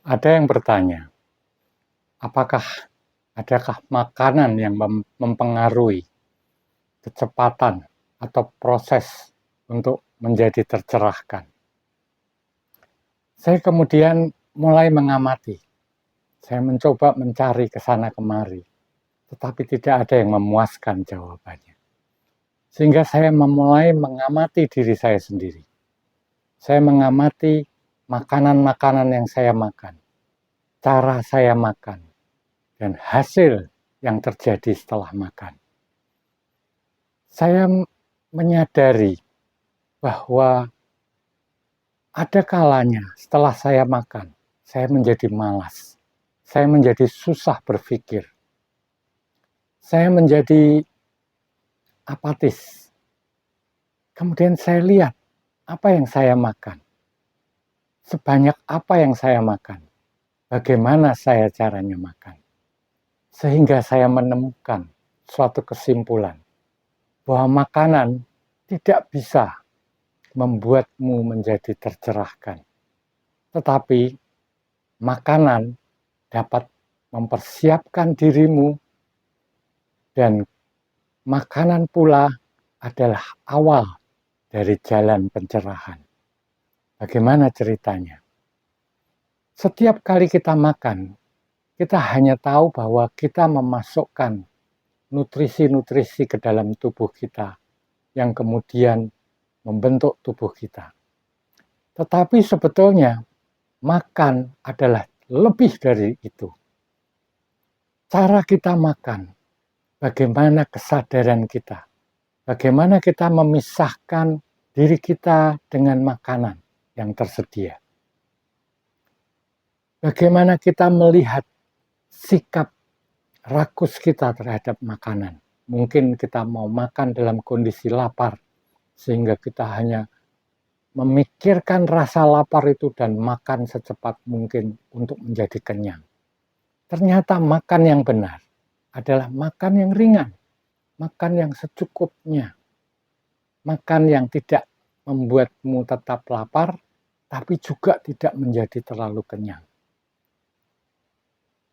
Ada yang bertanya, adakah makanan yang mempengaruhi kecepatan atau proses untuk menjadi tercerahkan? Saya kemudian mulai mengamati. Saya mencoba mencari ke sana kemari, tetapi tidak ada yang memuaskan jawabannya. Sehingga saya memulai mengamati diri saya sendiri. Saya mengamati makanan-makanan yang saya makan, cara saya makan, dan hasil yang terjadi setelah makan. Saya menyadari bahwa ada kalanya setelah saya makan, saya menjadi malas, saya menjadi susah berpikir, saya menjadi apatis. Kemudian saya lihat apa yang saya makan, sebanyak apa yang saya makan, bagaimana saya caranya makan. Sehingga saya menemukan suatu kesimpulan bahwa makanan tidak bisa membuatmu menjadi tercerahkan. Tetapi makanan dapat mempersiapkan dirimu, dan makanan pula adalah awal dari jalan pencerahan. Bagaimana ceritanya? Setiap kali kita makan, kita hanya tahu bahwa kita memasukkan nutrisi-nutrisi ke dalam tubuh kita yang kemudian membentuk tubuh kita. Tetapi sebetulnya makan adalah lebih dari itu. Cara kita makan, bagaimana kesadaran kita, bagaimana kita memisahkan diri kita dengan makanan yang tersedia. Bagaimana kita melihat sikap rakus kita terhadap makanan. Mungkin kita mau makan dalam kondisi lapar, sehingga kita hanya memikirkan rasa lapar itu dan makan secepat mungkin untuk menjadi kenyang. Ternyata makan yang benar adalah makan yang ringan, makan yang secukupnya, makan yang tidak membuatmu tetap lapar, tapi juga tidak menjadi terlalu kenyang.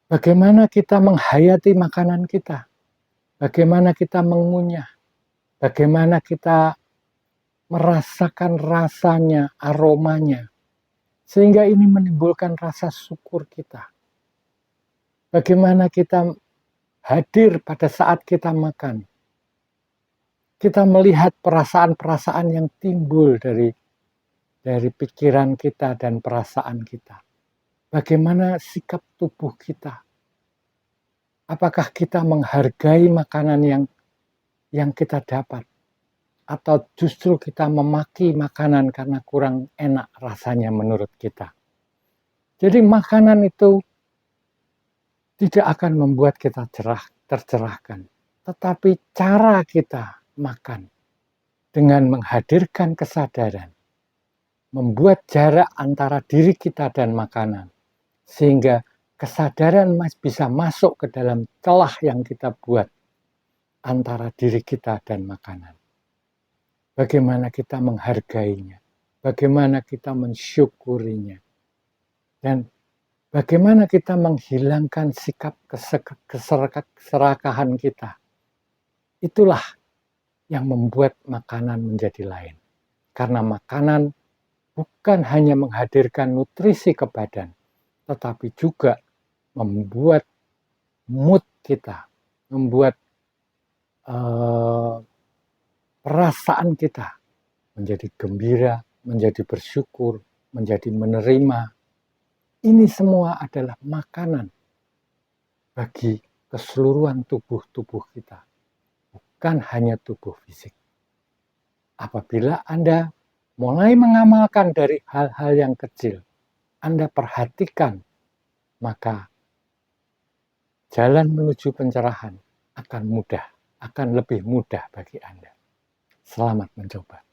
Bagaimana kita menghayati makanan kita, bagaimana kita mengunyah, bagaimana kita merasakan rasanya, aromanya, sehingga ini menimbulkan rasa syukur kita. Bagaimana kita hadir pada saat kita makan. Kita melihat perasaan-perasaan yang timbul dari pikiran kita dan perasaan kita. Bagaimana sikap tubuh kita. Apakah kita menghargai makanan yang kita dapat, atau justru kita memaki makanan karena kurang enak rasanya menurut kita. Jadi makanan itu tidak akan membuat kita tercerahkan, tetapi cara kita makan dengan menghadirkan kesadaran, membuat jarak antara diri kita dan makanan, sehingga kesadaran bisa masuk ke dalam celah yang kita buat antara diri kita dan makanan. Bagaimana kita menghargainya, bagaimana kita mensyukurinya, dan bagaimana kita menghilangkan sikap keserakahan kita. Itulah yang membuat makanan menjadi lain. Karena makanan bukan hanya menghadirkan nutrisi ke badan, tetapi juga membuat mood kita, membuat perasaan kita menjadi gembira, menjadi bersyukur, menjadi menerima. Ini semua adalah makanan bagi keseluruhan tubuh kita, bukan hanya tubuh fisik. Apabila Anda mulai mengamalkan dari hal-hal yang kecil, Anda perhatikan, maka jalan menuju pencerahan akan lebih mudah bagi Anda. Selamat mencoba.